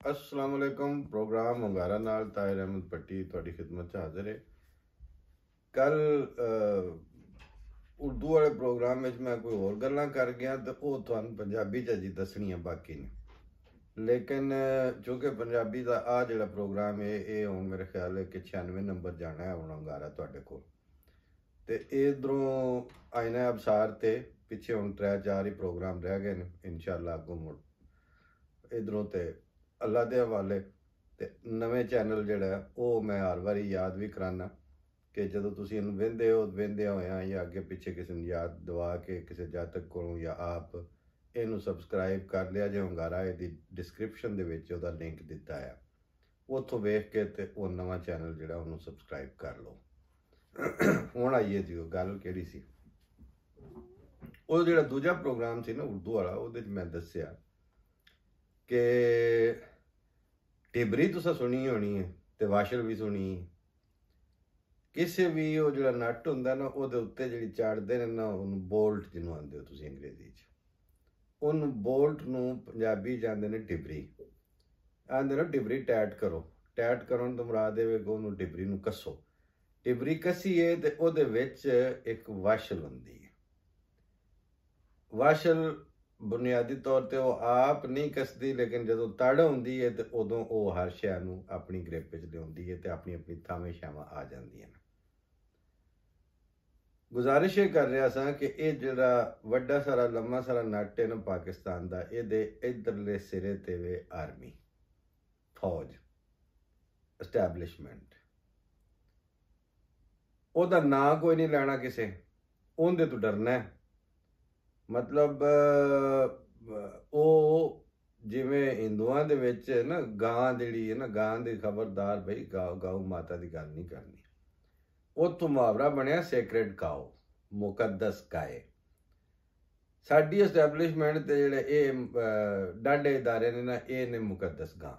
अस्सलाम वालेकुम। प्रोग्राम अंगारा नाल ताहिर अहमद पट्टी तुहाडी खिदमत च हाजिर है। कल उर्दू वाले प्रोग्राम में मैं कोई होर गल्लां कर गया तो वो तुहानू पंजाबी च जी दसनियां बाकी ने, लेकिन चूंकि पंजाबी का आ जिहड़ा प्रोग्राम है ये हुण मेरे ख्याल है कि 96 नंबर जाना है हुण अंगारा तुहाडे कोल ते इधरों आईना अबसार ते पिछे हुण 3-4 ही प्रोग्राम रह गए ने। इंशाअल्लाह अगों मुड़ इधरों ते अल्लाह के हवाले ते नवें चैनल जिहड़ा वो मैं हर बारी याद भी कराना कि जदों तुसीं इहनूं वेंदे हो वेंदे होया या अगे पिछे किसी नूं याद दवा के किसी जातक कोलों या आप इहनूं सबसक्राइब कर लिया जे। अंगारा इहदी डिस्क्रिप्शन दे विच उहदा लिंक दिता है, उत्थों वेख के ते वो नवां चैनल जिहड़ा उहनूं सबसक्राइब कर लो। हुण आइए जी गल किहड़ी सी, वो जिहड़ा दूजा प्रोग्राम सी ना उर्दू वाला, उहदे च मैं दस्सिया कि टिबरी तुसां सुनी होनी है ते वाशल भी सुनी। किसी भी वो जिहड़ा नट हुंदा ना उहदे उत्ते जिहड़ी चाड़दे ने ना उहनूं बोल्ट जिहनूं आंदे हो तुसीं अंग्रेजी च, उहनूं बोल्ट नूं पंजाबी च आंदे ने टिबरी। आंदे ना टिबरी टैट करो, टैट करन तो मुराद है कि उहनूं टिबरी नूं कस्सो। टिबरी कसी है ते उहदे विच एक वाशल हुंदी है। वाशल बुनियादी तौर पर वो आप नहीं कसती, लेकिन जो तड़ होंदी है तो उदों वो हर शै नूं अपनी ग्रिप च लिआउंदी है ते अपनी अपनी थावें छावां आ जांदियां ने। गुजारिश ये कर रहा सा कि ये जिहड़ा वड्डा सारा लम्मा सारा नट है ना पाकिस्तान दा, इहदे इधरले सिरे ते वे आर्मी फौज एस्टैबलिशमेंट। ओहदा नां कोई नहीं लैना किसे, उहदे तो डरना है। मतलब ਉਹ ਜਿਵੇਂ ਹਿੰਦੂਆਂ ਦੇ ਵਿੱਚ ਨਾ ਗਾਂ ਜਿਹੜੀ ਹੈ ਨਾ, ਗਾਂ ਦੀ ਖਬਰਦਾਰ ਬਈ ਗਾਊ ਮਾਤਾ ਦੀ ਗੱਲ ਨਹੀਂ ਕਰਨੀ। ਉੱਥੋਂ ਮੁਹਾਵਰਾ ਬਣਿਆ ਸੈਕਰੇਡ ਕਾਓ, ਮੁਕੱਦਸ ਗਾਏ। ਸਾਡੀ ਐਸਟੈਬਲਿਸ਼ਮੈਂਟ ਤੇ ਜਿਹੜੇ ਇਹ ਡਾਢੇ ਇਦਾਰੇ ਨੇ ਨਾ, ਇਹ ਨੇ ਮੁਕੱਦਸ ਗਾਂ।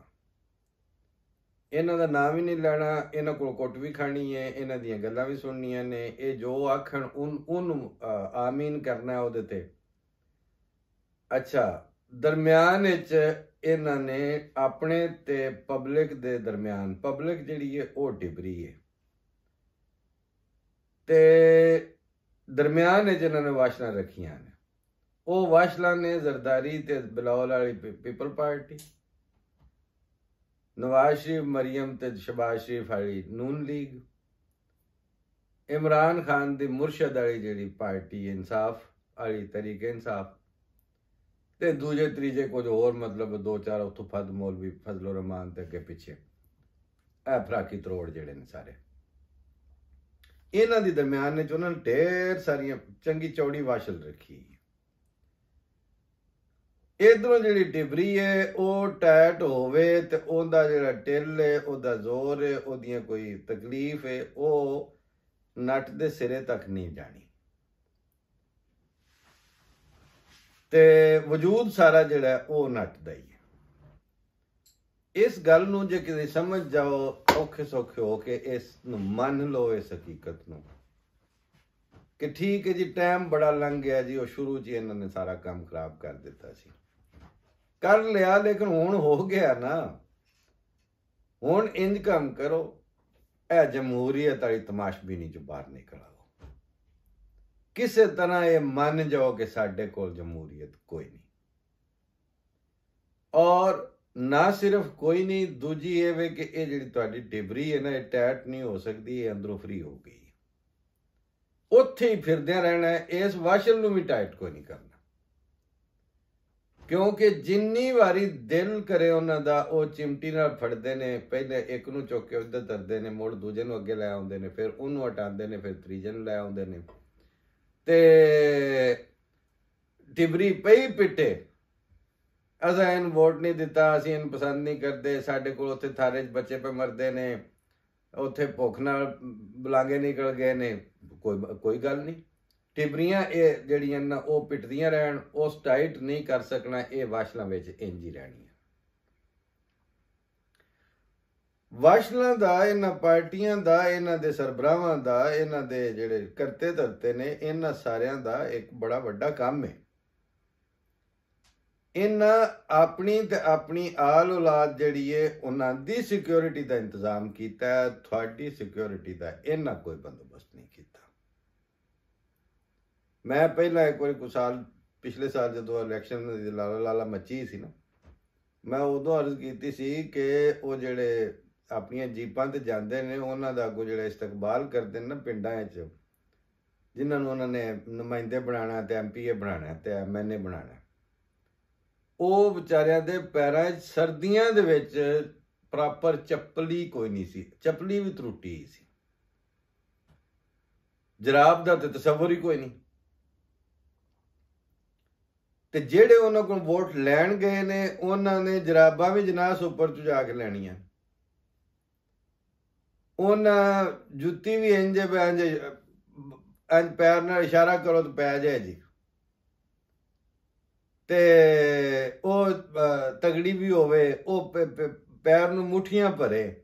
ਇਹਨਾਂ ਦਾ ਨਾਮ ਵੀ ਨਹੀਂ ਲੈਣਾ, ਇਹਨਾਂ ਕੋਲ ਕੁੱਟ ਵੀ ਖਾਣੀ ਹੈ, ਇਹਨਾਂ ਦੀਆਂ ਗੱਲਾਂ ਵੀ ਸੁਣਨੀਆਂ ਨੇ। ਇਹ ਜੋ ਆਖਣ ਉਹਨੂੰ ਆਮੀਨ ਕਰਨਾ ਉਹਦੇ ਤੇ। अच्छा, दरम्यान इन्हां ने अपने ते पब्लिक दे दरम्यान, पब्लिक जिहड़ी है वो टिबरी है ते दरम्यान इन्हां ने वाशलां रखियां ने। वो वाशलां ने जरदारी ते बिलावल वाली पीपल पार्टी, नवाज शरीफ मरियम ते शहबाज शरीफ वाली नून लीग, इमरान खान दी मुर्शद वाली जिहड़ी पार्टी इंसाफ वाली तरीके इंसाफ, ते दूजे तीजे कुछ होर मतलब 2-4 उत्थों फद मौलवी फजलो रहमान ते अगे पिछे ए फराकी तरोड़ जेड़े ने सारे। इन्हां दी दरम्यान च उन्हां ने ढेर सारियां चंगी चौड़ी वाशल रखी। इधरों जिहड़ी टिबरी है वो टैट होवे ते ओहदा जिहड़ा टिल है, ओहदा जोर है, ओहदियां कोई तकलीफ है, वो नट दे सिरे तक नहीं जानी ते वजूद सारा जिहड़ा वो नट दा ही है। इस गल नूं जे किते समझ जाओ औखे सौखे हो के इस नूं मन लो, इस हकीकत नूं कि ठीक है जी टाइम बड़ा लंघ गया जी, वो शुरू च इन्हां ने सारा काम खराब कर दिता सी, कर लिया, लेकिन हुण हो गया ना। हुण इंज काम करो, ए जमहूरीयत वाली तमाशबीनी चों बाहर निकल आओ। किसी तरह ये मान जाओ कि साडे कोल जमहूरीयत कोई नहीं, और ना सिर्फ कोई नहीं, दूजी ये वे कि ये जिहड़ी तुहाडी टिबरी है ना, ये टैट नहीं हो सकती, ये अंदरों फ्री हो गई, उत्थे ही फिरदे रहना है। इस वाशल नूं भी टाइट कोई नहीं करना, क्योंकि जिन्नी वारी दिल करे उन्हां दा वो चिमटी नाल फड़दे ने। पहले एक नूं चुक के उधर तरदे ने, मुड़ दूजे नूं अगे लै आउंदे ने, फिर उहनूं हटांदे ने, फिर तीजे नूं लै आउंदे ने ते टिबरी पई पिटे। असां इहनूं वोट नहीं दिता, असीं इहनूं पसंद नहीं करते, साडे कोल उत्थे थारे च बच्चे पे मरदे ने, उत्थे भुख नाल बलांगे निकल गए ने, कोई गल नहीं। टिबरियां ये जिहड़ियां ना वो पिटदियां रहन, उस टाइट नहीं कर सकना, ये वाशलां विच इंज ही रहणियां। वाशलां दा, इन्हां पार्टियां दा, इन्हां दे सरबराहां दा, इन्हां दे जिहड़े करते धरते ने, इन्हां सारियां दा एक बड़ा वड्डा काम है। ਇਹਨਾਂ ਆਪਣੀ ਤੇ ਆਪਣੀ ਆਲ ਔਲਾਦ ਜਿਹੜੀ ਹੈ ਉਹਨਾਂ ਦੀ ਸਿਕਿਉਰਿਟੀ ਦਾ ਇੰਤਜ਼ਾਮ ਕੀਤਾ ਹੈ, ਤੁਹਾਡੀ ਸਿਕਿਉਰਿਟੀ ਦਾ ਇਹਨਾਂ ਕੋਈ ਬੰਦੋਬਸਤ ਨਹੀਂ ਕੀਤਾ। ਮੈਂ ਪਹਿਲਾਂ ਇੱਕ ਵਾਰੀ ਕੁਝ ਸਾਲ ਪਿਛਲੇ ਸਾਲ ਜਦੋਂ ਇਲੈਕਸ਼ਨ ਦੀ ਲਾਲਾ ਮੱਚੀ ਸੀ ਨਾ, ਮੈਂ ਉਦੋਂ ਅਰਜ਼ ਕੀਤੀ ਸੀ ਕਿ ਉਹ ਜਿਹੜੇ ਆਪਣੀਆਂ ਜੀਪਾਂ ਤੇ ਜਾਂਦੇ ਨੇ ਉਹਨਾਂ ਦਾ ਅੱਗੋਂ ਜਿਹੜਾ ਇਸਤਕਬਾਲ ਕਰਦੇ ਨੇ ਨਾ ਪਿੰਡਾਂ 'ਚ, ਜਿਨ੍ਹਾਂ ਨੂੰ ਉਹਨਾਂ ਨੇ ਨੁਮਾਇੰਦੇ ਬਣਾਉਣਾ ਤੇ MPA ਬਣਾਉਣਾ ਤੇ MNA ਬਣਾਉਣਾ, ਉਹ ਵਿਚਾਰਿਆਂ ਦੇ ਪੈਰਾਂ 'ਚ ਸਰਦੀਆਂ ਦੇ ਵਿੱਚ ਪ੍ਰੋਪਰ ਚੱਪਲੀ ਕੋਈ ਨਹੀਂ ਸੀ, ਚੱਪਲੀ ਵੀ ਤਰੁੱਟੀ ਸੀ, ਜਰਾਬ ਦਾ ਤੇ ਤਸੱਵੁਰ ਹੀ ਕੋਈ ਨਹੀਂ। ਤੇ ਜਿਹੜੇ ਉਹਨਾਂ ਕੋਲ ਵੋਟ ਲੈਣ ਗਏ ਨੇ ਉਹਨਾਂ ਨੇ ਜਰਾਬਾਂ ਵੀ ਜਨਾਸ ਉੱਪਰ ਚੁਜਾ ਕੇ ਲੈਣੀਆਂ, ਉਹਨਾਂ ਜੁੱਤੀ ਵੀ ਇੰਜ ਪੈਰ ਨਾਲ ਇਸ਼ਾਰਾ ਕਰੋ ਤਾਂ ਪੈ ਜਾਏ ਜੀ, ਤੇ ਉਹ ਤਗੜੀ ਵੀ ਹੋਵੇ, ਉਹ ਪੈਰ ਨੂੰ ਮੁੱਠੀਆਂ ਭਰੇ।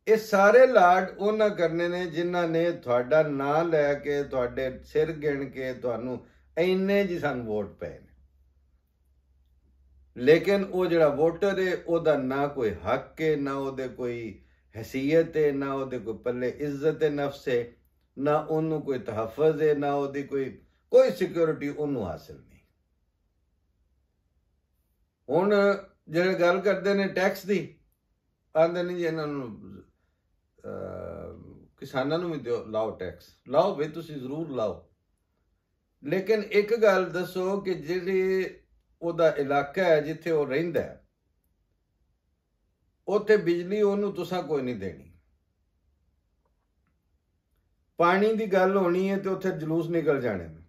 ਇਹ ਸਾਰੇ ਲਾਡ ਉਹਨਾਂ ਕਰਨੇ ਨੇ ਜਿਨ੍ਹਾਂ ਨੇ ਤੁਹਾਡਾ ਨਾਂ ਲੈ ਕੇ ਤੁਹਾਡੇ ਸਿਰ ਗਿਣ ਕੇ ਤੁਹਾਨੂੰ ਇੰਨੇ ਜੀ ਸਾਨੂੰ ਵੋਟ ਪਏ ਨੇ। ਲੇਕਿਨ ਉਹ ਜਿਹੜਾ ਵੋਟਰ ਹੈ ਉਹਦਾ ਨਾ ਕੋਈ ਹੱਕ ਹੈ, ਨਾ ਉਹਦੇ ਕੋਈ ਹੈਸੀਅਤ ਹੈ, ਨਾ ਉਹਦੇ ਕੋਈ ਪੱਲੇ ਇੱਜ਼ਤ ਨਫਸ ਹੈ, ਨਾ ਉਹਨੂੰ ਕੋਈ ਤਹਫਜ਼ ਹੈ, ਨਾ ਉਹਦੀ ਕੋਈ ਸਿਕਿਉਰਿਟੀ ਉਹਨੂੰ ਹਾਸਿਲ ਨਹੀਂ। ਹੁਣ ਜਿਹੜੇ ਗੱਲ ਕਰਦੇ ਨੇ ਟੈਕਸ ਦੀ, ਆਂਦੇ ਨਹੀਂ ਜੀ ਇਹਨਾਂ ਨੂੰ ਕਿਸਾਨਾਂ ਨੂੰ ਵੀ ਦਿਓ, ਲਾਓ ਟੈਕਸ, ਲਾਓ ਬਈ ਤੁਸੀਂ ਜ਼ਰੂਰ ਲਾਓ, ਲੇਕਿਨ ਇੱਕ ਗੱਲ ਦੱਸੋ ਕਿ ਜਿਹੜੇ ਉਹਦਾ ਇਲਾਕਾ ਹੈ ਜਿੱਥੇ ਉਹ ਰਹਿੰਦਾ ਹੈ ਉੱਥੇ ਬਿਜਲੀ ਉਹਨੂੰ ਤੁਸੀਂ ਕੋਈ ਨਹੀਂ ਦੇਣੀ, ਪਾਣੀ ਦੀ ਗੱਲ ਹੋਣੀ ਹੈ ਤੇ ਉੱਥੇ ਜਲੂਸ ਨਿਕਲ ਜਾਣੇ ਨੇ,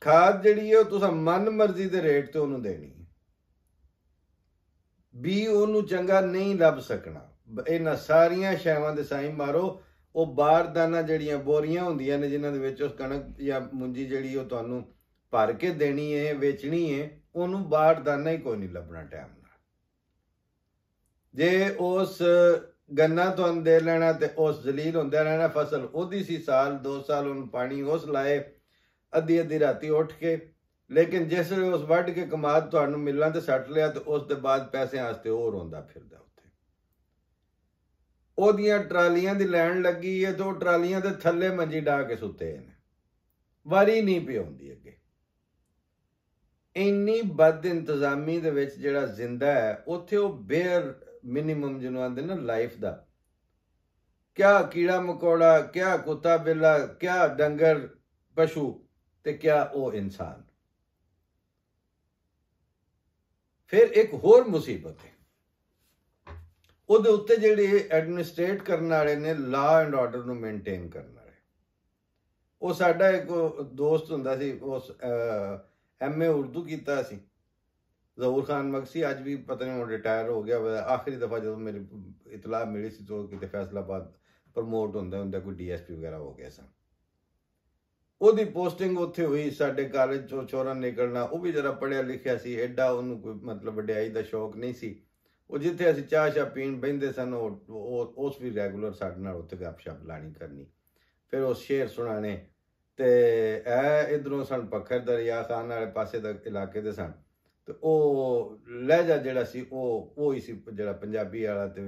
ਖਾਦ ਜਿਹੜੀ ਹੈ ਉਹ ਤੁਸੀਂ ਮਨ ਮਰਜ਼ੀ ਦੇ ਰੇਟ ਤੇ ਉਹਨੂੰ ਦੇਣੀ ਹੈ, ਵੀ ਉਹਨੂੰ ਚੰਗਾ ਨਹੀਂ ਲੱਭ ਸਕਣਾ। ਇਹਨਾਂ ਸਾਰੀਆਂ ਸ਼ੈਵਾਂ ਦੇ ਸਾਈਂ ਮਾਰੋ, ਉਹ ਬਾਰਦਾਨਾ ਜਿਹੜੀਆਂ ਬੋਰੀਆਂ ਹੁੰਦੀਆਂ ਨੇ ਜਿਨ੍ਹਾਂ ਦੇ ਵਿੱਚ ਉਸ ਕਣਕ ਜਾਂ ਮੁੰਜੀ ਜਿਹੜੀ ਉਹ ਤੁਹਾਨੂੰ ਭਰ ਕੇ ਦੇਣੀ ਹੈ, ਵੇਚਣੀ ਹੈ, ਉਹਨੂੰ ਬਾਰਦਾਨਾ ਹੀ ਕੋਈ ਨਹੀਂ ਲੱਭਣਾ ਟਾਈਮ ਨਾਲ। ਜੇ ਉਸ ਗੰਨਾ ਤੁਹਾਨੂੰ ਦੇ ਲੈਣਾ ਤੇ ਉਸ ਜ਼ਲੀਲ ਹੁੰਦਿਆਂ ਰਹਿਣਾ, ਫਸਲ ਉਹਦੀ ਸੀ, ਸਾਲ 2 ਸਾਲ ਉਹਨੂੰ ਪਾਣੀ ਉਸ ਲਾਏ, ਅੱਧੀ ਅੱਧੀ ਰਾਤੀ ਉੱਠ ਕੇ, ਲੇਕਿਨ ਜਿਸ ਵੇਲੇ ਉਸ ਵੱਢ ਕੇ ਕਮਾਦ ਤੁਹਾਨੂੰ ਮਿਲਣਾ ਤੇ ਸੱਟ ਲਿਆ ਤੇ ਉਸ ਦੇ ਬਾਅਦ ਪੈਸਿਆਂ ਵਾਸਤੇ ਉਹ ਰੋਂਦਾ ਫਿਰਦਾ ਉੱਥੇ। ਉਹਦੀਆਂ ਟਰਾਲੀਆਂ ਦੀ ਲੈਣ ਲੱਗੀ ਹੈ ਤੇ ਉਹ ਟਰਾਲੀਆਂ ਦੇ ਥੱਲੇ ਮੰਜੀ ਡਾ ਕੇ ਸੁੱਤੇ ਨੇ, ਵਾਰੀ ਨਹੀਂ ਪਈ ਹੁੰਦੀ ਅੱਗੇ। ਇੰਨੀ ਬਦ ਇੰਤਜ਼ਾਮੀ ਦੇ ਵਿੱਚ ਜਿਹੜਾ ਜ਼ਿੰਦਾ ਹੈ ਉੱਥੇ ਉਹ ਬੇਅਰ ਮਿਨੀਮਮ ਜਿਹਨੂੰ ਆਂਦੇ ਨਾ ਲਾਈਫ ਦਾ, ਕਿਆ ਕੀੜਾ ਮਕੌੜਾ, ਕਿਆ ਕੁੱਤਾ ਬਿੱਲਾ, ਕਿਆ ਡੰਗਰ ਪਸ਼ੂ ਤੇ ਕਿਆ ਉਹ ਇਨਸਾਨ। ਫਿਰ ਇੱਕ ਹੋਰ ਮੁਸੀਬਤ ਹੈ, ਉਹਦੇ ਉੱਤੇ ਜਿਹੜੇ ਐਡਮਿਨਿਸਟ੍ਰੇਟ ਕਰਨ ਵਾਲੇ ਨੇ, ਲਾ ਐਂਡ ਆਰਡਰ ਨੂੰ ਮੇਨਟੇਨ ਕਰਨ ਵਾਲੇ। ਉਹ ਸਾਡਾ ਇੱਕ ਦੋਸਤ ਹੁੰਦਾ ਸੀ, ਉਸ MA ਉਰਦੂ ਕੀਤਾ ਸੀ, ਜ਼ਹੂਰ ਖਾਨ ਮਕਸੀ, ਅੱਜ ਵੀ ਪਤਾ ਨਹੀਂ ਉਹ ਰਿਟਾਇਰ ਹੋ ਗਿਆ। ਆਖਰੀ ਦਫਾ ਜਦੋਂ ਮੇਰੀ ਇਤਲਾਹ ਮਿਲੀ ਸੀ ਤਾਂ ਕਿਤੇ ਫੈਸਲਾਬਾਦ ਪ੍ਰਮੋਟ ਹੁੰਦਾ ਕੋਈ DSP ਵਗੈਰਾ ਹੋ ਗਿਆ ਸਨ। ਉਹਦੀ ਪੋਸਟਿੰਗ ਉੱਥੇ ਹੋਈ, ਸਾਡੇ ਕਾਲਜ ਚੋਂ ਚੋਰਾਂ ਨਿਕਲਣਾ। ਉਹ ਵੀ ਜਰਾ ਪੜ੍ਹਿਆ ਲਿਖਿਆ ਸੀ, ਐਡਾ ਉਹਨੂੰ ਕੋਈ ਮਤਲਬ ਵਡਿਆਈ ਦਾ ਸ਼ੌਕ ਨਹੀਂ ਸੀ। ਉਹ ਜਿੱਥੇ ਅਸੀਂ ਚਾਹ ਸ਼ਾਹ ਪੀਣ ਬਹਿੰਦੇ ਸਨ, ਉਹ ਉਸ ਵੀ ਰੈਗੂਲਰ ਸਾਡੇ ਨਾਲ ਉੱਥੇ ਗੱਪਸ਼ਪ ਲਾਣੀ ਕਰਨੀ, ਫਿਰ ਉਹ ਸ਼ੇਰ ਸੁਣਾਣੇ। ਤੇ ਇਹ ਇੱਧਰੋਂ ਸਨ ਪੱਖਰ ਦਰਿਆ ਖਾਨ ਵਾਲੇ ਪਾਸੇ ਦਾ ਇਲਾਕੇ ਦੇ ਸਨ, ਤੇ ਉਹ ਲਹਿਜਾ ਜਿਹੜਾ ਸੀ ਉਹ ਹੀ ਸੀ ਜਿਹੜਾ ਪੰਜਾਬੀ ਵਾਲਾ ਤੇ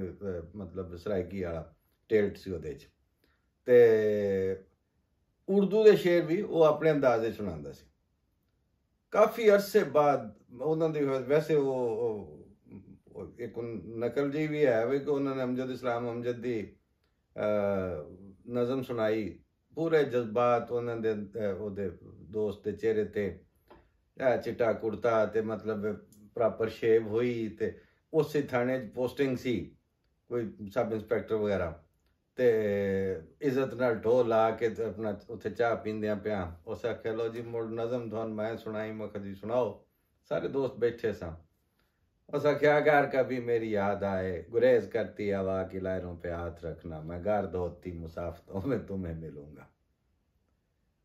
ਮਤਲਬ ਸਰਾਇਕੀ ਵਾਲਾ ਟੇਲਟ ਸੀ ਉਹਦੇ 'ਚ। ਤੇ ਉਰਦੂ ਦੇ ਸ਼ੇਰ ਵੀ ਉਹ ਆਪਣੇ ਅੰਦਾਜ਼ੇ ਸੁਣਾਉਂਦਾ ਸੀ। ਕਾਫੀ ਅਰਸੇ ਬਾਅਦ ਉਹਨਾਂ ਦੇ ਵੈਸੇ ਉਹ ਇੱਕ ਨਕਲ ਜਿਹੀ ਵੀ ਹੈ ਵੀ ਕਿ ਉਹਨਾਂ ਨੇ ਅਮਜਦ ਇਸਲਾਮ ਅਮਜਦ ਦੀ ਨਜ਼ਮ ਸੁਣਾਈ, ਪੂਰੇ ਜਜ਼ਬਾਤ ਉਹਨਾਂ ਦੇ ਉਹਦੇ ਦੋਸਤ ਦੇ ਚਿਹਰੇ ਤੇ, ਚਿੱਟਾ ਕੁੜਤਾ ਤੇ ਮਤਲਬ ਪ੍ਰੋਪਰ ਸ਼ੇਵ ਹੋਈ, ਤੇ ਉਸੇ ਥਾਣੇ 'ਚ ਪੋਸਟਿੰਗ ਸੀ, ਕੋਈ ਸਬ ਇੰਸਪੈਕਟਰ ਵਗੈਰਾ, ਤੇ ਇੱਜ਼ਤ ਨਾਲ ਢੋਲ ਲਾ ਕੇ ਤੇ ਆਪਣਾ ਉੱਥੇ ਚਾਹ ਪੀਂਦਿਆਂ ਪਿਆ ਉਸ ਆਖਿਆ, ਲਓ ਜੀ ਮੁੜ ਨਜ਼ਮ ਤੁਹਾਨੂੰ ਮੈਂ ਸੁਣਾਈ। ਮੈਂ ਕਿਹਾ ਜੀ ਸੁਣਾਓ। ਸਾਰੇ ਦੋਸਤ ਬੈਠੇ ਸਾਂ। ਉਸ आख्या घर कभी मेरी याद आए, गुरेज करती हवा की लहरों पे हाथ रखना, मैं घर धोती मुसाफतों में तुम्हें मिलूंगा।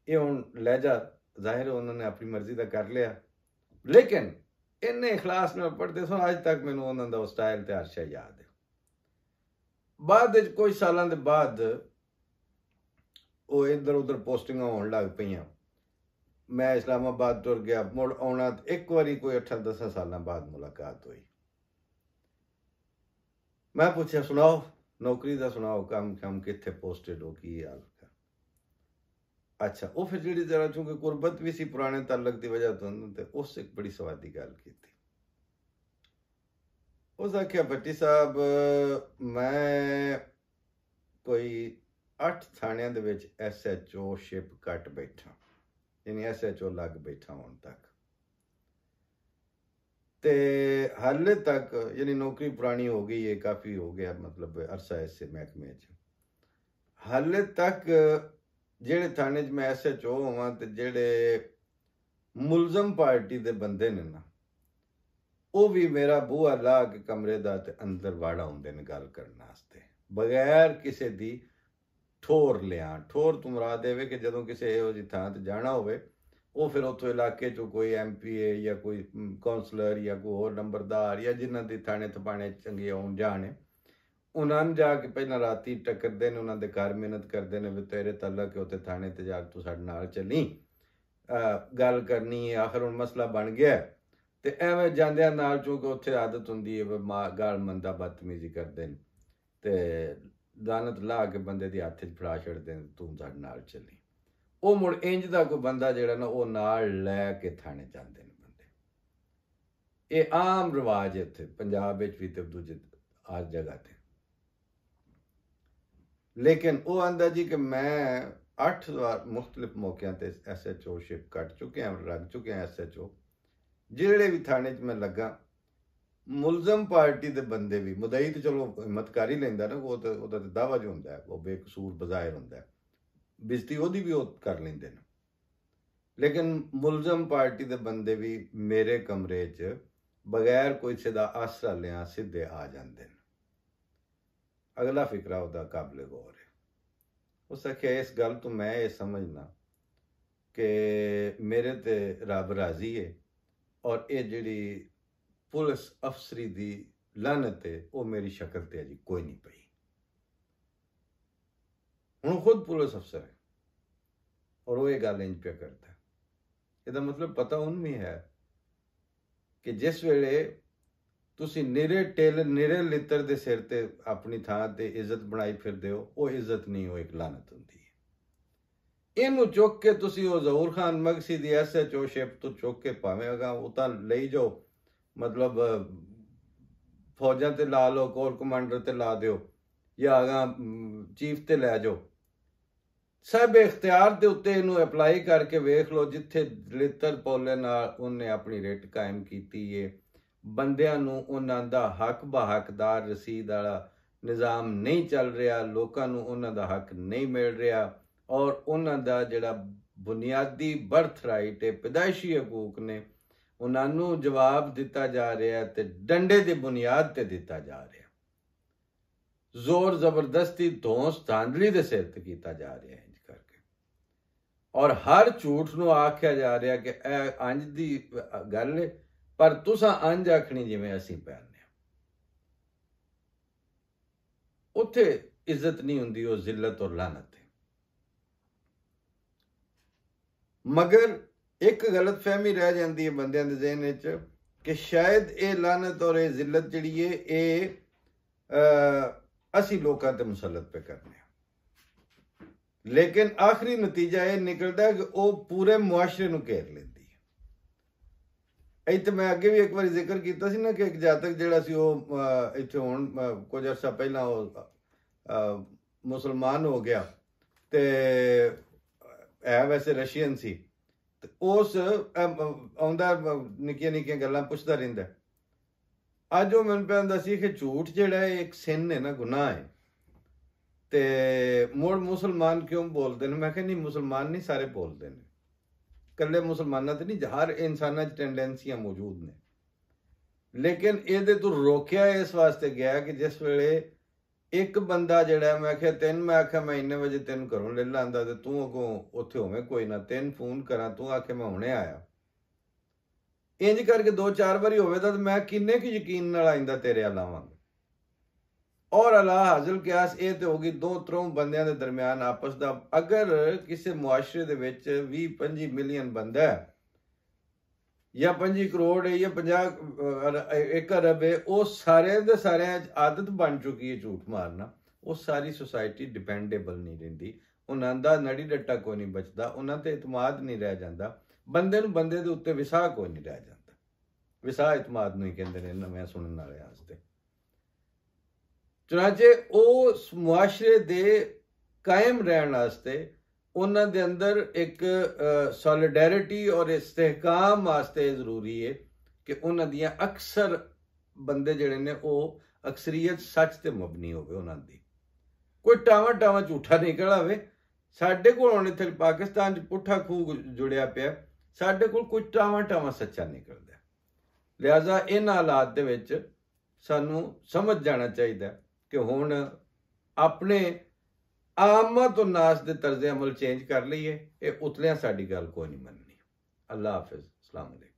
ये ਹੁਣ ਲਹਿਜਾ ਜ਼ਾਹਿਰ ਉਹਨਾਂ ਨੇ ਆਪਣੀ ਮਰਜ਼ੀ ਦਾ ਕਰ ਲਿਆ, ਲੇਕਿਨ ਇੰਨੇ ਇਖਲਾਸ ਨਾਲ ਪੜ੍ਹਦੇ ਸਨ, ਅੱਜ ਤੱਕ ਮੈਨੂੰ ਉਹਨਾਂ ਦਾ ਉਹ ਸਟਾਈਲ ਤੇ ਹਰਸ਼ਾ ਯਾਦ ਹੈ। ਬਾਅਦ ਵਿੱਚ ਕੁਝ ਸਾਲਾਂ ਦੇ ਬਾਅਦ ਉਹ ਇੱਧਰ ਉੱਧਰ ਪੋਸਟਿੰਗਾਂ ਹੋਣ ਲੱਗ ਪਈਆਂ। मैं इस्लामाबाद तुर गया, मुड़ आना एक बारी कोई 8-10 साल बाद मुलाकात हुई। मैं पूछा सुनाओ नौकरी का, सुनाओ काम कितने पोस्टेड हो, की हाल का। अच्छा वो फिर जी जरा चूंकि गुरबत भी सी पुराने ताल्लुक की वजह तो उस एक बड़ी स्वादी गल की थी। उस आख्या भट्टी साहब मैं कोई 8 थाणियां दे विच SHO शिप कट बैठा, यानी SHO लग बैठा हुण तक, ते हाले तक यानी नौकरी पुरानी हो गई है, काफ़ी हो गया मतलब अरसा इस महकमे च, हाले तक जेड़े थाने च मैं SHO होवां ते जेड़े मुलजम पार्टी दे बंदे ने ना, वो भी मेरा बूहा ला के कमरे दा ते अंदर वाड़ा आउंदे ने गल करने वास्ते, बगैर किसी दी ठोर लिया। ठोर तो मुराद देवे कि जदों किसी इहो जी थां ते जाना होवे, वो फिर उत्थों इलाके चो कोई MPA या कोई कौंसलर या कोई होर नंबरदार या जिन्हां दी थाने थपाने चंगी आउण जाने, उन्होंने जाके पहला राती टकरते हैं, उन्होंने घर मेहनत करते हैं भी तेरे तलक है उत्थे थाने ते जाके तू साडे नाल चली, गल करनी है, आखिर हुण मसला बन गया। तो एवं जांदियां नाल चूंकि उत्थे आदत हुंदी है गाल मंदा बदतमीजी करते हैं, तो दानत ला के बंदे दी हत्थ च फड़ा छड़दे हैं, तू साडे नाल चली। वो मुड़ इंज दा कोई बंदा जिहड़ा ना वो नाल लै के थाने जांदे ने बंदे। ये आम रिवाज है इत्थे पंजाब विच भी ते दूजे हर जगह ते। लेकिन वो आंदा जी कि मैं 8 बार मुख्तलिफ मौक़ियां ते SHO शिप कट चुके हैं, लग चुके हैं SHO, जेड़े भी थाने च मैं लगा मुलजम पार्टी दे बंदे भी, मुदई तो चलो हिम्मत कर ही लैंदा ना, वो तो ओदा दावा जो हुंदा है वो बेकसूर बज़ाहिर हुंदा है, बेइज्जती ओदी भी वो कर लैंदे ने, लेकिन मुलजम पार्टी दे बंदे भी मेरे कमरे च बगैर कोई सिदा आसरा लिया सीधे आ जांदे ने। अगला फिक्रा उदा काबिल गौर है। उस आख्या इस गल तो मैं ये समझना कि मेरे ते रब राजी है और ये जिहड़ी पुलिस अफसरी दी लानत है वो मेरी शक्ल ते अजी कोई नहीं पई। हुण खुद पुलिस अफसर है और वो ये गल इंज पे करता है, इसदा मतलब पता उनमें है कि जिस वेले तुसी निरे टेल निरे लित्र दे सिर ते अपनी थां ते इज्जत बनाई फिरदे हो, वो इज्जत नहीं, वो एक लानत हुंदी है। इनू चुक के तुसी वो ज़हूर खान मगसी दी SHO शिप तो चुक के भावें अगा उतां लई जाओ, मतलब फौजां ते ला लो, कोर कमांडर ते ला दिओ या अगा चीफ ते लै जाओ, सब इख्तियार दे उत्ते इनू अप्लाई करके वेख लो, जिथे लित्र पौले नाल उन्हें अपनी रिट कायम कीती है, बंदियां नू उन्हां दा हक बहकदार रसीद वाला निज़ाम नहीं चल रहा, लोकां नू उन्हां दा हक नहीं मिल रहा और उन्हां दा जिहड़ा बुनियादी बर्थ राइट है, पैदाइशी हकूक ने, उन्हां नू जवाब दिता जा रहा ते डंडे दी बुनियाद ते दिता जा रहा, जोर जबरदस्ती धौंस धांधली दे सिर ते कीता जा रहा है इंज करके, और हर झूठ नू आख्या जा रहा कि अंज दी गल है पर तुसां अंज आखनी जिवें असीं पैने, उत्थे इज्जत नहीं हुंदी, वो जिल्लत और लानत है। मगर एक गलत फहमी रह जाती है बंदियां दे ज़हन विच कि शायद ये लानत और ये जिल्लत जिहड़ी है ये असीं लोकां ते मुसलत पे करने, लेकिन आखिरी नतीजा ये निकलता है कि वो पूरे मुआशरे नू घेर लेंदी है। इत्थे मैं अगे भी एक बार जिक्र किया सी ना कि एक जातक जिहड़ा सी वो इत्थे हुण कुछ अर्सा पहला वो मुसलमान हो गया ते है वैसे रशियन सी, ते उस आउंदा निक्कियां निक्कियां गल्लां पुछदा रहिंदा। अज वो मैनूं पे आंदा सी कि झूठ जिहड़ा है एक सिन है ना, गुनाह है, ते मुड़ मुसलमान क्यों बोलते हैं? मैं कहा नहीं, मुसलमान नहीं सारे बोलते हैं, कल्ले मुसलमाना ते नहीं, हर इंसाना च टेंडेंसियां मौजूद ने, लेकिन ये तो रोकया इस वास्ते गया कि जिस वेले एक बंदा जड़ा मैं आख्या तेन, मैं आख्या मैं इन्ने बजे तेन घरों ले लांदा ते तू अगों उत्थे होवें कोई ना, तेन फोन करा, तू आखे मैं हुणे आया, इंज करके 2-4 बारी होवे तां मैं किन्ने की यकीन नाल आइंदा तेरे अलावा। और अला हाजिल कियास ये तो होगी दो त्रों बंदियां दे दरम्यान आपस दा। अगर किसी मुआशरे दे विच 20-25 मिलियन बंदा है या 25 करोड़ है या 50 1 अरब है, वो सारे दे सारे आदत बन चुकी है झूठ मारना। वो सारी सोसाइटी डिपेंडेबल नहीं रहिंदी, उन्हां दा नड़ी डट्टा कोई नहीं बचदा, उन्हां ते इतमाद नहीं रह जांदा, बंदे नूं बंदे दे उत्ते विसाह कोई नहीं रह जांदा। विसाह इतमाद नूं ही कहंदे ने नवें सुनन वाले वास्ते। चुनाचे उस मुआशरे दे कायम रहन वास्ते उन्हां दे अंदर एक सॉलिडैरिटी और इस्तेहकाम वास्ते जरूरी है कि उन्हां दियां अक्सर बंदे जिहड़े ने वो अक्सरीयत सच ते मबनी होवे, उन्हां दी कोई टावा टावा झूठा निकल आवे। साडे कोल हुण इत्थे पाकिस्तान च पुट्ठा खूह जुड़िया पिया, साडे कोल कोई टावा टावा सच्चा निकलदा। लिहाजा इन्हां हालात दे विच सानू समझ जाना चाहिए कि हुण अपने आमद और नास दे तर्ज़े अमल चेंज कर लईए, ये उतलियां साडी गल कोई नहीं मननी। अल्लाह हाफिज़, अस्सलाम वालेकुम।